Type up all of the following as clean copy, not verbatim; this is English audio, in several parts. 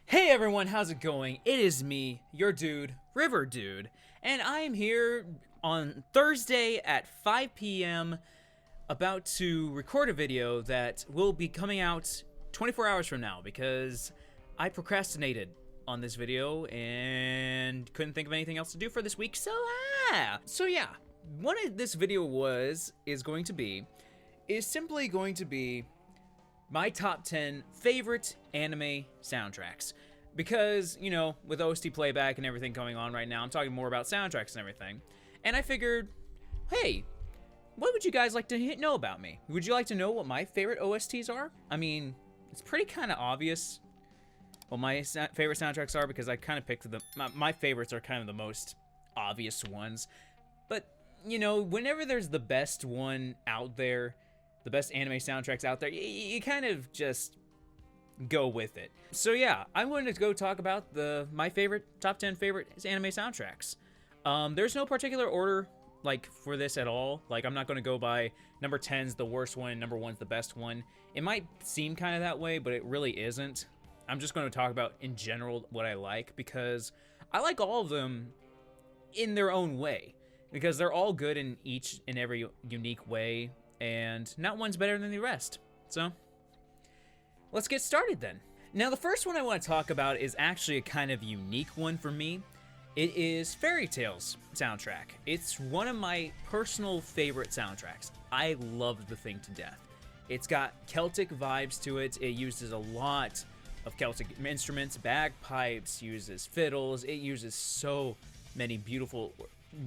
Hey everyone, how's it going? It is me, your dude, River Dude, and I am here on Thursday at 5 p.m. about to record a video that will be coming out 24 hours from now because I procrastinated on this video and couldn't think of anything else to do for this week, so yeah. What this video is simply going to be my top 10 favorite anime soundtracks. Because, you know, with OST playback and everything going on right now, I'm talking more about soundtracks and everything. And I figured, hey, what would you guys like to know about me? Would you like to know what my favorite OSTs are? I mean, it's pretty kind of obvious what my favorite soundtracks are because I kind of picked my favorites are kind of the most obvious ones. But, you know, whenever there's the best one out there, the best anime soundtracks out there, you kind of just go with it. So yeah, I'm going to go talk about my top 10 favorite anime soundtracks. There's no particular order like for this at all. Like I'm not going to go by number 10's the worst one, number 1's the best one. It might seem kind of that way, but it really isn't. I'm just going to talk about in general what I like because I like all of them in their own way because they're all good in each and every unique way. And not one's better than the rest. So, let's get started then. Now, the first one I want to talk about is actually a kind of unique one for me. It is Fairy Tail's soundtrack. It's one of my personal favorite soundtracks. I love the thing to death. It's got Celtic vibes to it. It uses a lot of Celtic instruments, bagpipes, uses fiddles. It uses so many beautiful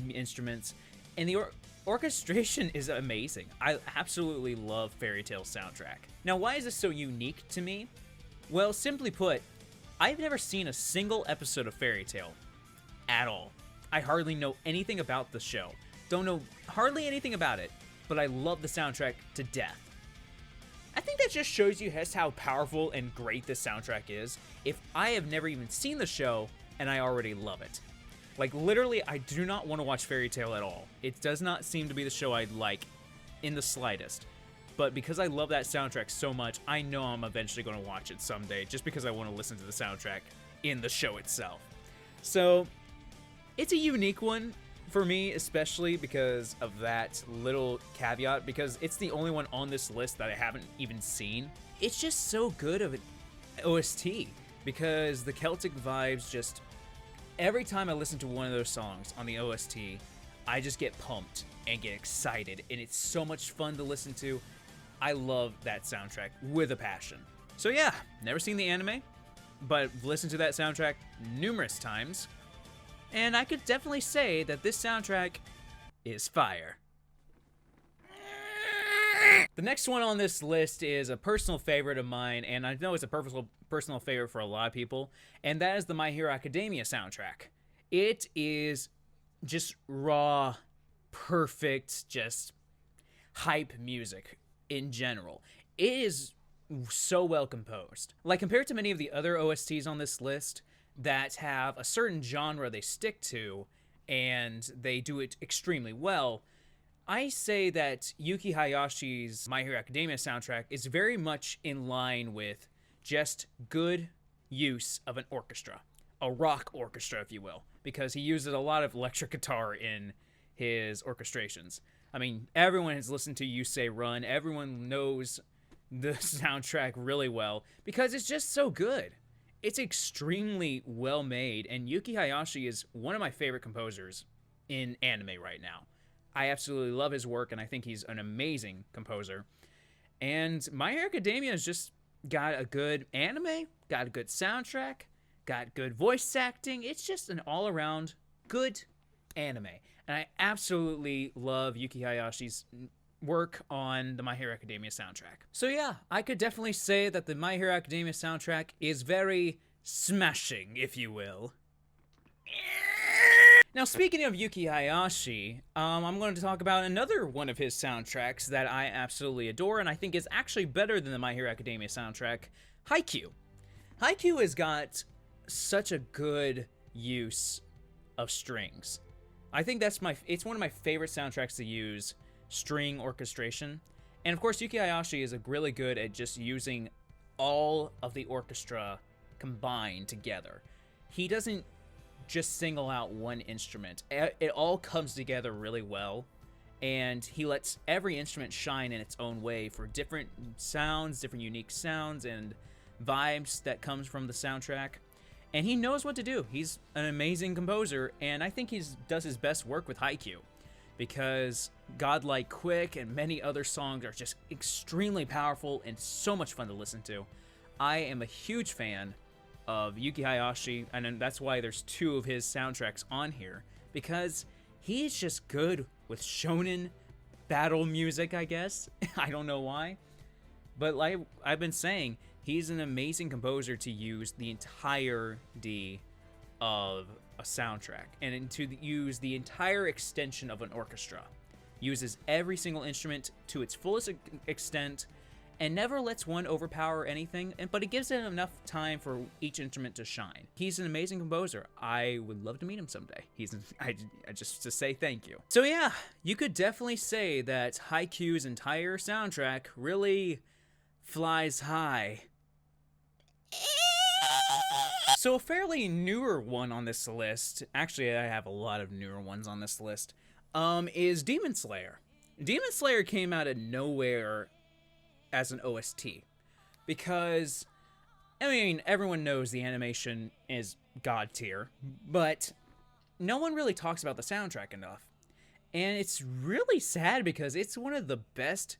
instruments. And the orchestration is amazing. I absolutely love Fairy Tail's soundtrack. Now, why is this so unique to me? Well, simply put, I've never seen a single episode of Fairy Tail at all. I hardly know anything about the show. Don't know hardly anything about it, but I love the soundtrack to death. I think that just shows you just how powerful and great this soundtrack is if I have never even seen the show and I already love it. Like, literally, I do not want to watch Fairy Tail at all. It does not seem to be the show I'd like in the slightest. But because I love that soundtrack so much, I know I'm eventually going to watch it someday, just because I want to listen to the soundtrack in the show itself. So, it's a unique one for me, especially because of that little caveat, because it's the only one on this list that I haven't even seen. It's just so good of an OST, because the Celtic vibes just... Every time I listen to one of those songs on the OST, I just get pumped and get excited, and it's so much fun to listen to. I love that soundtrack with a passion. So yeah, never seen the anime, but listened to that soundtrack numerous times, and I could definitely say that this soundtrack is fire. The next one on this list is a personal favorite of mine, and I know it's a personal favorite for a lot of people, and that is the My Hero Academia soundtrack. It is just raw, perfect, just hype music in general. It is so well composed. Like, compared to many of the other OSTs on this list that have a certain genre they stick to, and they do it extremely well, I say that Yuki Hayashi's My Hero Academia soundtrack is very much in line with just good use of an orchestra. A rock orchestra, if you will. Because he uses a lot of electric guitar in his orchestrations. I mean, everyone has listened to You Say Run. Everyone knows the soundtrack really well. Because it's just so good. It's extremely well made. And Yuki Hayashi is one of my favorite composers in anime right now. I absolutely love his work, and I think he's an amazing composer. And My Hero Academia has just got a good anime, got a good soundtrack, got good voice acting. It's just an all-around good anime. And I absolutely love Yuki Hayashi's work on the My Hero Academia soundtrack. So yeah, I could definitely say that the My Hero Academia soundtrack is very smashing, if you will. Now, speaking of Yuki Hayashi, I'm going to talk about another one of his soundtracks that I absolutely adore, and I think is actually better than the My Hero Academia soundtrack, Haikyuu. Haikyuu has got such a good use of strings. I think it's one of my favorite soundtracks to use string orchestration. And of course, Yuki Hayashi is really good at just using all of the orchestra combined together. He doesn't just single out one instrument. It all comes together really well, and he lets every instrument shine in its own way for different sounds, different unique sounds and vibes that comes from the soundtrack. And he knows what to do. He's an amazing composer, and I think he does his best work with Haikyuu, because Godlike Quick and many other songs are just extremely powerful and so much fun to listen to. I am a huge fan of Yuki Hayashi, and that's why there's 2 of his soundtracks on here, because he's just good with shonen battle music, I guess. I don't know why. But like I've been saying, he's an amazing composer to use the entirety of a soundtrack, and to use the entire extension of an orchestra. Uses every single instrument to its fullest extent, and never lets one overpower anything, but it gives it enough time for each instrument to shine. He's an amazing composer. I would love to meet him someday. I just to say thank you. So yeah, you could definitely say that Haikyuu's entire soundtrack really flies high. So a fairly newer one on this list, actually I have a lot of newer ones on this list, is Demon Slayer. Demon Slayer came out of nowhere as an OST, because, I mean, everyone knows the animation is god tier, but no one really talks about the soundtrack enough. And it's really sad, because it's one of the best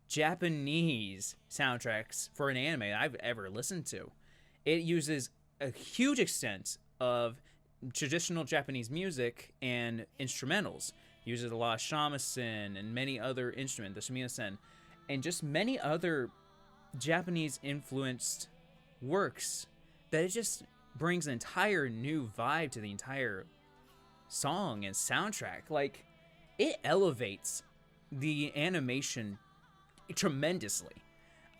Japanese soundtracks for an anime I've ever listened to. It uses a huge extent of traditional Japanese music and instrumentals. It uses a lot of shamisen and many other instruments, the shamisen, and just many other Japanese-influenced works that it just brings an entire new vibe to the entire song and soundtrack. Like, it elevates the animation tremendously.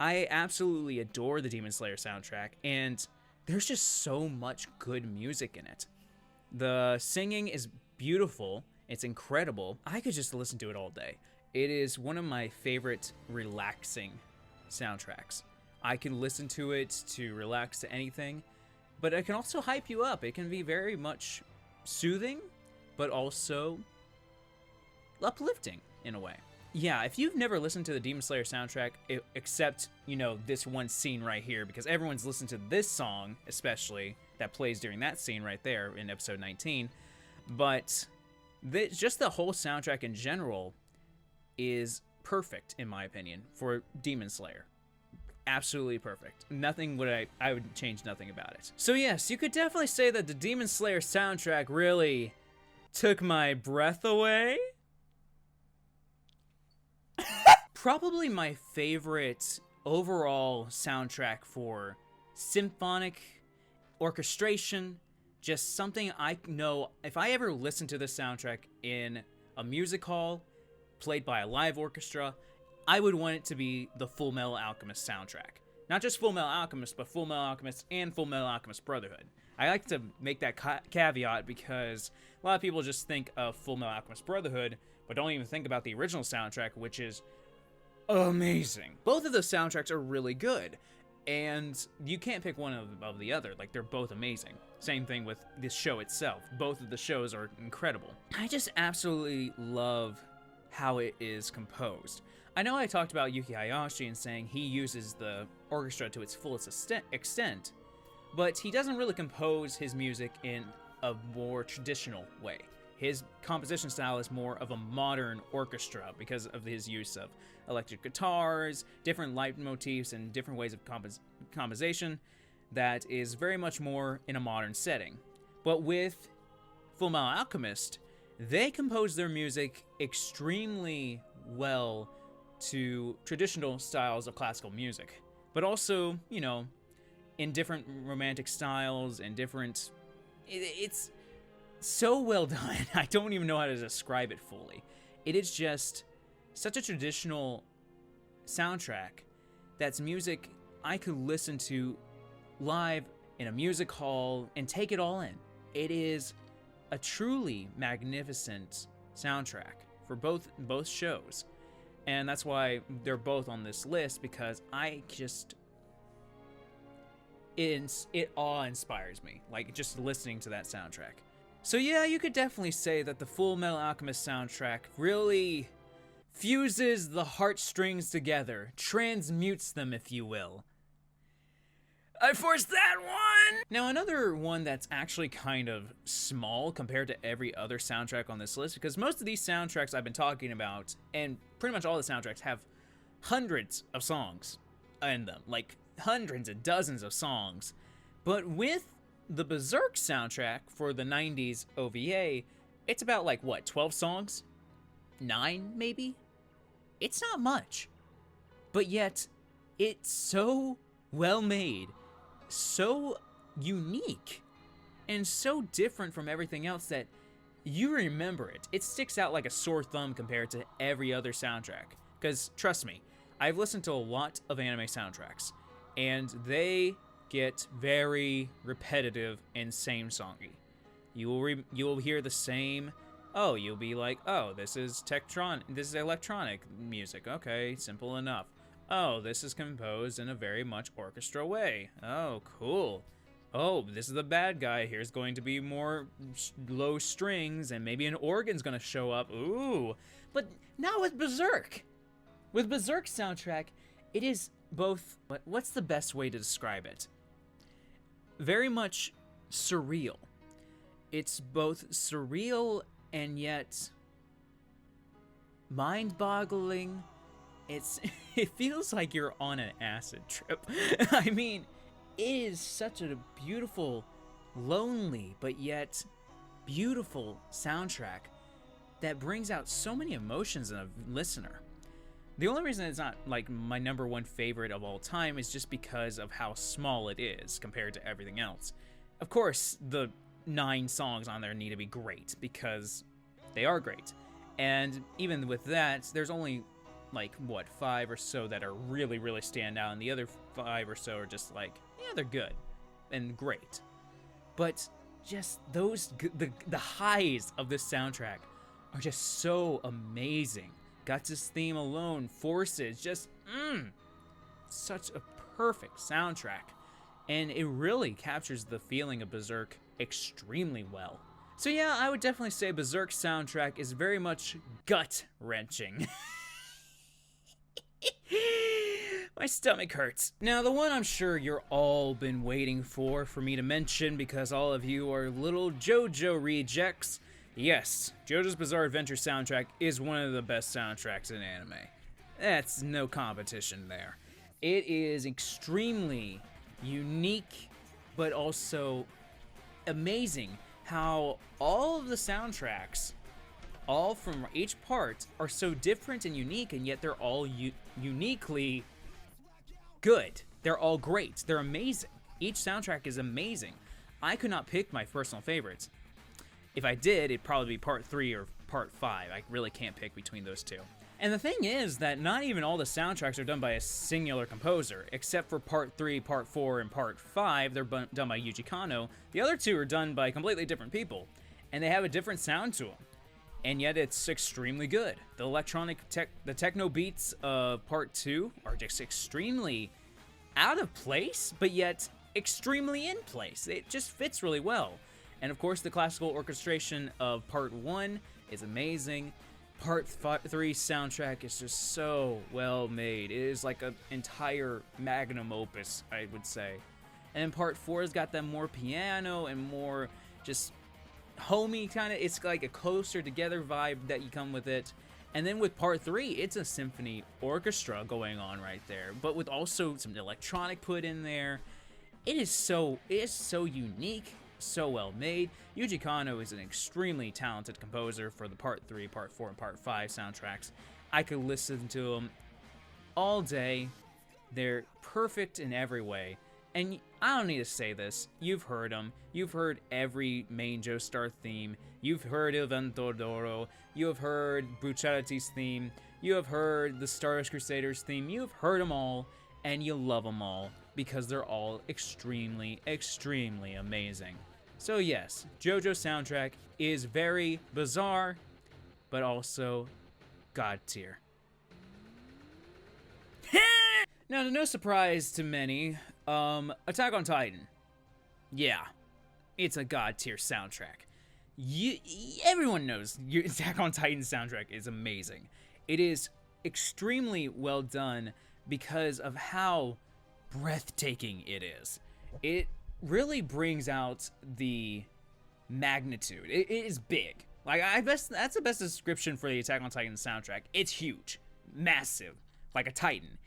I absolutely adore the Demon Slayer soundtrack, and there's just so much good music in it. The singing is beautiful. It's incredible. I could just listen to it all day. It is one of my favorite relaxing soundtracks. I can listen to it to relax to anything, but it can also hype you up. It can be very much soothing, but also uplifting in a way. Yeah, if you've never listened to the Demon Slayer soundtrack, except, you know, this one scene right here, because everyone's listened to this song, especially, that plays during that scene right there in episode 19, but just the whole soundtrack in general is perfect, in my opinion, for Demon Slayer. Absolutely perfect. Nothing would I would change nothing about it. So yes, you could definitely say that the Demon Slayer soundtrack really took my breath away. Probably my favorite overall soundtrack for symphonic orchestration, just something I know if I ever listen to this soundtrack in a music hall played by a live orchestra, I would want it to be the Fullmetal Alchemist soundtrack. Not just Fullmetal Alchemist, but Fullmetal Alchemist and Fullmetal Alchemist Brotherhood. I like to make that caveat because a lot of people just think of Fullmetal Alchemist Brotherhood, but don't even think about the original soundtrack, which is amazing. Both of those soundtracks are really good, and you can't pick one of the other. Like, they're both amazing. Same thing with this show itself. Both of the shows are incredible. I just absolutely love how it is composed. I know I talked about Yuki Hayashi and saying he uses the orchestra to its fullest extent, but he doesn't really compose his music in a more traditional way. His composition style is more of a modern orchestra because of his use of electric guitars, different leitmotifs, and different ways of composition that is very much more in a modern setting. But with Fullmetal Alchemist, they compose their music extremely well to traditional styles of classical music, but also, you know, in different romantic styles and different... It's so well done. I don't even know how to describe it fully. It is just such a traditional soundtrack that's music I could listen to live in a music hall and take it all in. It is a truly magnificent soundtrack for both shows. And that's why they're both on this list, because I just it awe-inspires me, like just listening to that soundtrack. So yeah, you could definitely say that the Fullmetal Alchemist soundtrack really fuses the heartstrings together, transmutes them, if you will. I forced that one! Now, another one that's actually kind of small compared to every other soundtrack on this list, because most of these soundtracks I've been talking about, and pretty much all the soundtracks, have hundreds of songs in them, like hundreds and dozens of songs. But with the Berserk soundtrack for the 90s OVA, it's about like, what, 12 songs? 9, maybe? It's not much. But yet, it's so well made, so unique, and so different from everything else that you remember it. It sticks out like a sore thumb compared to every other soundtrack. Because, trust me, I've listened to a lot of anime soundtracks, and they get very repetitive and same-songy. You will hear the same. Oh, you'll be like, oh, this is electronic music. Okay, simple enough. Oh, this is composed in a very much orchestra way. Oh, cool. Oh, this is the bad guy. Here's going to be more low strings, and maybe an organ's gonna show up. Ooh. But not with Berserk. With Berserk soundtrack, it is both, what's the best way to describe it? Very much surreal. It's both surreal and yet mind-boggling. It feels like you're on an acid trip. I mean, it is such a beautiful, lonely, but yet beautiful soundtrack that brings out so many emotions in a listener. The only reason it's not like my number one favorite of all time is just because of how small it is compared to everything else. Of course, the 9 songs on there need to be great because they are great. And even with that, there's only like, what, 5 or so that are really, really stand out, and the other 5 or so are just like, yeah, they're good and great. But just those, the highs of this soundtrack are just so amazing. Guts' theme alone, Forces, just, such a perfect soundtrack. And it really captures the feeling of Berserk extremely well. So yeah, I would definitely say Berserk's soundtrack is very much gut-wrenching. My stomach hurts. Now, the one I'm sure you're all been waiting for me to mention because all of you are little JoJo rejects. Yes, JoJo's Bizarre Adventure soundtrack is one of the best soundtracks in anime. That's no competition there. It is extremely unique, but also amazing how all of the soundtracks, all from each part, are so different and unique, and yet they're all uniquely good. They're all great. They're amazing. Each soundtrack is amazing. I could not pick my personal favorites. If I did, it'd probably be part 3 or part 5. I really can't pick between those two. And the thing is that not even all the soundtracks are done by a singular composer, except for part 3, part 4, and part 5, they're done by Yuji Kanno. The other 2 are done by completely different people, and they have a different sound to them. And yet it's extremely good. The electronic the techno beats of part 2 are just extremely out of place, but yet extremely in place. It just fits really well. And of course, the classical orchestration of part 1 is amazing. Part 3 soundtrack is just so well made. It is like an entire magnum opus, I would say. And then part 4 has got that more piano and more just homey kind of, it's like a closer together vibe that you come with it. And then with part 3, it's a symphony orchestra going on right there, but with also some electronic put in there. It is so unique, so well made. Yuji Kanno is an extremely talented composer for the part 3, part 4, and part 5 soundtracks. I could listen to them all day. They're perfect in every way. And I don't need to say this. You've heard them. You've heard every main Joestar theme. You've heard Il Ventodoro. You have heard Bruciality's theme. You have heard the Stardust Crusaders theme. You've heard them all, and you love them all because they're all extremely, extremely amazing. So yes, JoJo's soundtrack is very bizarre, but also God tier. Now, to no surprise to many, Attack on Titan. Yeah, it's a god tier soundtrack. Everyone knows your Attack on Titan soundtrack is amazing. It is extremely well done because of how breathtaking it is. It really brings out the magnitude. It is big. Like, that's the best description for the Attack on Titan soundtrack. It's huge, massive, like a titan.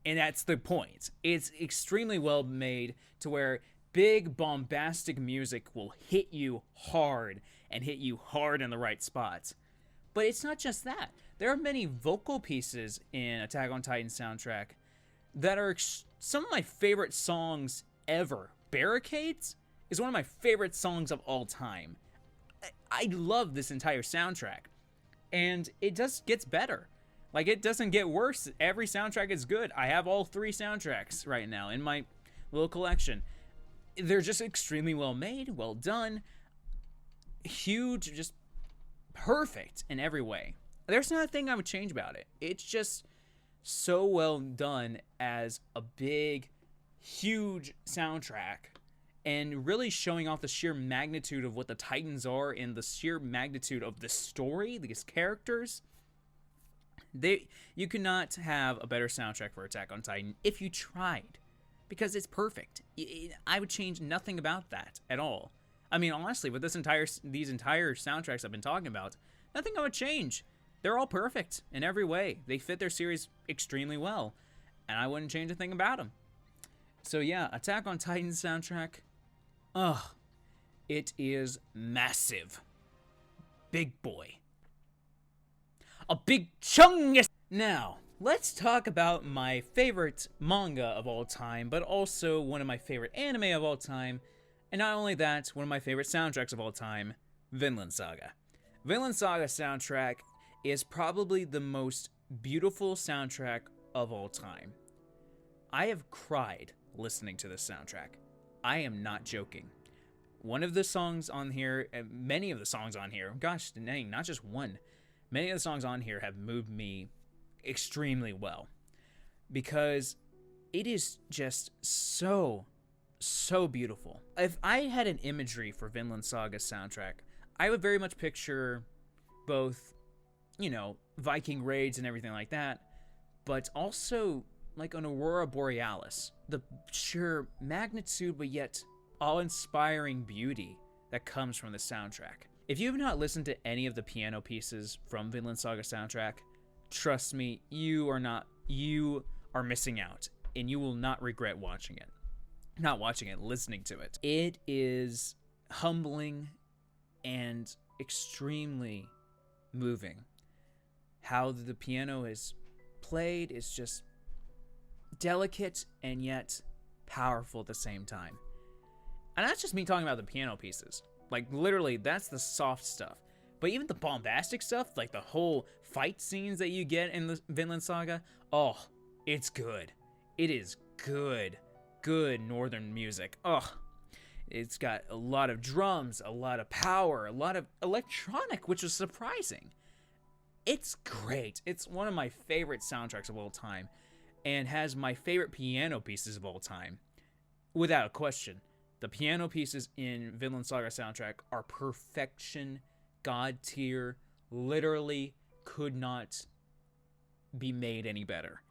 And that's the point. It's extremely well made to where big bombastic music will hit you hard and hit you hard in the right spots. But it's not just that. There are many vocal pieces in Attack on Titan soundtrack that are some of my favorite songs ever. Barricades is one of my favorite songs of all time. I love this entire soundtrack. And it just gets better. Like, it doesn't get worse. Every soundtrack is good. I have all 3 soundtracks right now in my little collection. They're just extremely well made, well done, huge, just perfect in every way. There's not a thing I would change about it. It's just so well done as a big, huge soundtrack, and really showing off the sheer magnitude of what the Titans are and the sheer magnitude of the story, these characters. You cannot have a better soundtrack for Attack on Titan if you tried, because it's perfect. I would change nothing about that at all. I mean, honestly, with these entire soundtracks I've been talking about, nothing I would change. They're all perfect in every way. They fit their series extremely well, and I wouldn't change a thing about them. So yeah, Attack on Titan soundtrack, it is massive. Big boy. A big chungus. Now, let's talk about my favorite manga of all time, but also one of my favorite anime of all time, and not only that, one of my favorite soundtracks of all time, Vinland Saga. Vinland Saga soundtrack is probably the most beautiful soundtrack of all time. I have cried listening to this soundtrack. I am not joking. One of the songs on here, many of the songs on here, gosh dang, not just one, many of the songs on here have moved me extremely well, because it is just so beautiful. If I had an imagery for Vinland Saga soundtrack, I would very much picture both, Viking raids and everything like that, but also like an Aurora Borealis. The sheer magnitude, but yet awe-inspiring beauty that comes from the soundtrack. If you have not listened to any of the piano pieces from Vinland Saga soundtrack, trust me, you are missing out, and you will not regret watching it. Not watching it, listening to it. It is humbling and extremely moving. How the piano is played is just delicate and yet powerful at the same time. And that's just me talking about the piano pieces. Like, literally, that's the soft stuff. But even the bombastic stuff, like the whole fight scenes that you get in the Vinland Saga, it's good. It is good. Good northern music. It's got a lot of drums, a lot of power, a lot of electronic, which was surprising. It's great. It's one of my favorite soundtracks of all time, and has my favorite piano pieces of all time. Without a question. The piano pieces in Vinland Saga soundtrack are perfection, god tier, literally could not be made any better.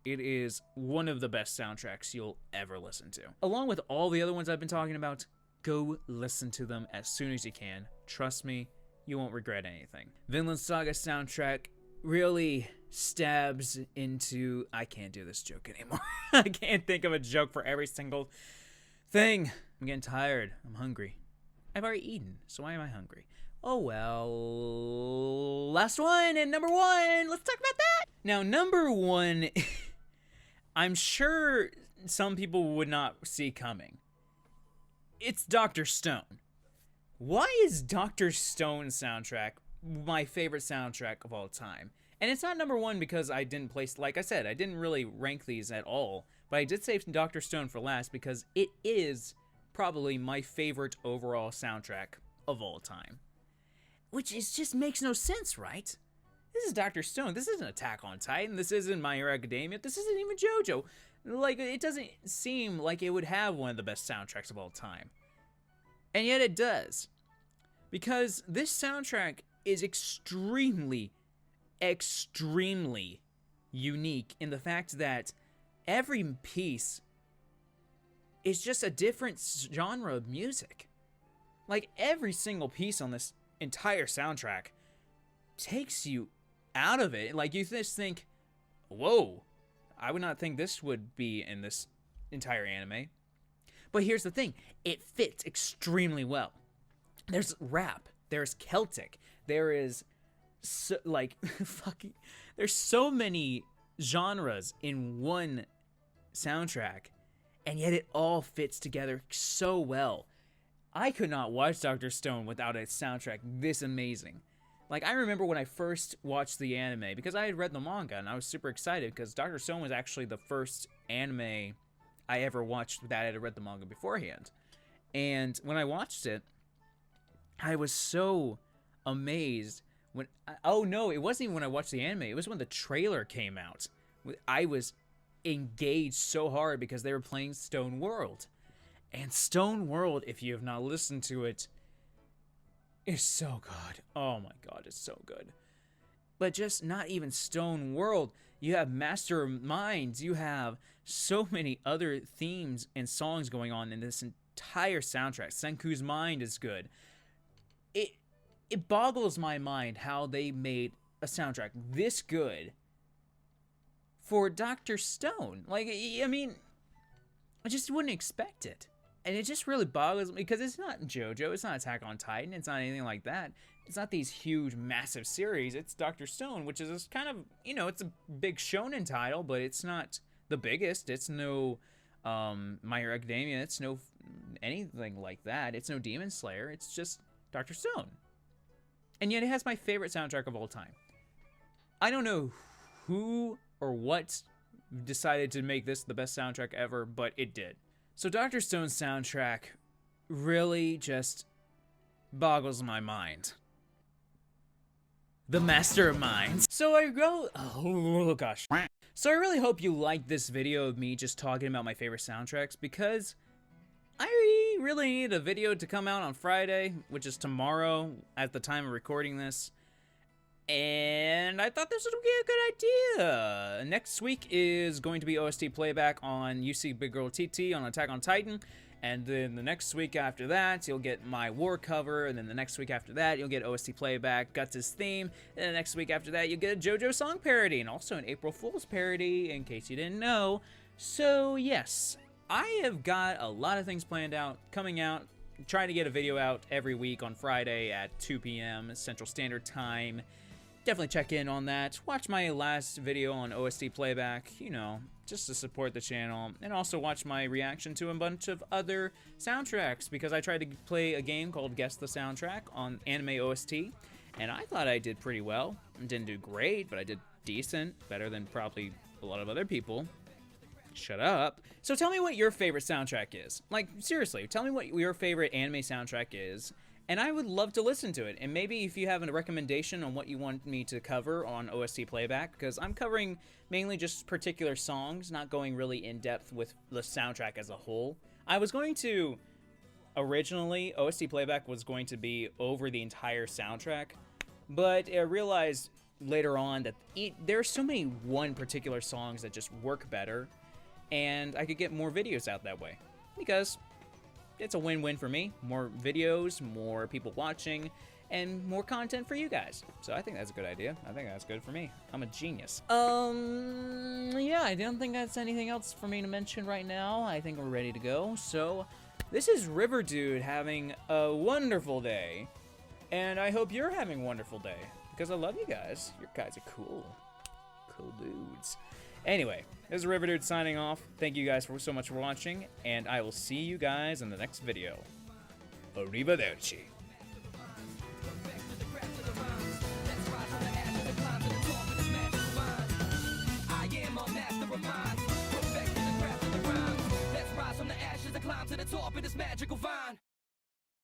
It is one of the best soundtracks you'll ever listen to. Along with all the other ones I've been talking about, go listen to them as soon as you can. Trust me, you won't regret anything. Vinland Saga soundtrack really stabs into... I can't do this joke anymore. I can't think of a joke for every single thing. I'm getting tired. I'm hungry. I've already eaten, so why am I hungry? Oh well. Last one, and number 1. Let's talk about that. Now, number 1, I'm sure some people would not see coming. It's Dr. Stone. Why is Dr. Stone's soundtrack my favorite soundtrack of all time? And it's not number 1 because I didn't place, like I said, I didn't really rank these at all. But I did save Dr. Stone for last because it is probably my favorite overall soundtrack of all time. Which just makes no sense, right? This is Dr. Stone. This isn't Attack on Titan. This isn't My Hero Academia. This isn't even JoJo. Like, it doesn't seem like it would have one of the best soundtracks of all time. And yet it does. Because this soundtrack is extremely, extremely unique in the fact that every piece is just a different genre of music. Like, every single piece on this entire soundtrack takes you out of it. Like, you just think, whoa, I would not think this would be in this entire anime. But here's the thing, it fits extremely well. There's rap, there's Celtic, there is there's so many genres in one soundtrack, and yet it all fits together so well. I could not watch Dr. Stone without a soundtrack this amazing. Like, I remember when I first watched the anime, because I had read the manga, and I was super excited, because Dr. Stone was actually the first anime I ever watched that I had read the manga beforehand. And when I watched it, I was so amazed when... Oh, no, it wasn't even when I watched the anime. It was when the trailer came out. I was engaged so hard because they were playing Stone World. And Stone World, if you have not listened to it, is so good. Oh my god, it's so good. But just not even Stone World. You have Masterminds. You have so many other themes and songs going on in this entire soundtrack. Senku's Mind is good. It boggles my mind how they made a soundtrack this good for Dr. Stone. Like, I mean, I just wouldn't expect it. And it just really boggles me because it's not JoJo, it's not Attack on Titan, it's not anything like that. It's not these huge, massive series. It's Dr. Stone, which is kind of, you know, it's a big shonen title, but it's not the biggest. It's no My Hero Academia. It's no anything like that. It's no Demon Slayer. It's just Dr. Stone. And yet it has my favorite soundtrack of all time. I don't know who or what decided to make this the best soundtrack ever, but it did. So Dr. Stone's soundtrack really just boggles my mind. The masterminds. So I really hope you like this video of me just talking about my favorite soundtracks, because I really need a video to come out on Friday, which is tomorrow at the time of recording this. And I thought this would be a good idea. Next week is going to be OST playback on UC Big Girl TT on Attack on Titan. And then the next week after that, you'll get my war cover. And then the next week after that, you'll get OST playback, Guts' theme. And the next week after that, you'll get a JoJo song parody. And also an April Fool's parody, in case you didn't know. So yes, I have got a lot of things planned out, coming out. I'm trying to get a video out every week on Friday at 2 p.m. Central Standard Time. Definitely check in on that. Watch my last video on OST playback, you know, just to support the channel. And also watch my reaction to a bunch of other soundtracks, because I tried to play a game called Guess the Soundtrack on anime OST, and I thought I did pretty well. Didn't do great, but I did decent. Better than probably a lot of other people. Shut up. So tell me what your favorite soundtrack is. Like, seriously, tell me what your favorite anime soundtrack is. And I would love to listen to it. And maybe if you have a recommendation on what you want me to cover on OST playback, because I'm covering mainly just particular songs, not going really in depth with the soundtrack as a whole. I was going to, originally, OST playback was going to be over the entire soundtrack, but I realized later on that there are so many one particular songs that just work better, and I could get more videos out that way, because it's a win-win for me. More videos, more people watching, and more content for you guys. So I think that's a good idea. I think that's good for me. I'm a genius. Yeah, I don't think that's anything else for me to mention right now. I think we're ready to go. So this is River Dude having a wonderful day. And I hope you're having a wonderful day, because I love you guys. You guys are cool. Cool dudes. Anyway, this is River Dude signing off. Thank you guys so much for watching, and I will see you guys in the next video. Arrivederci. To the top of this magical vine.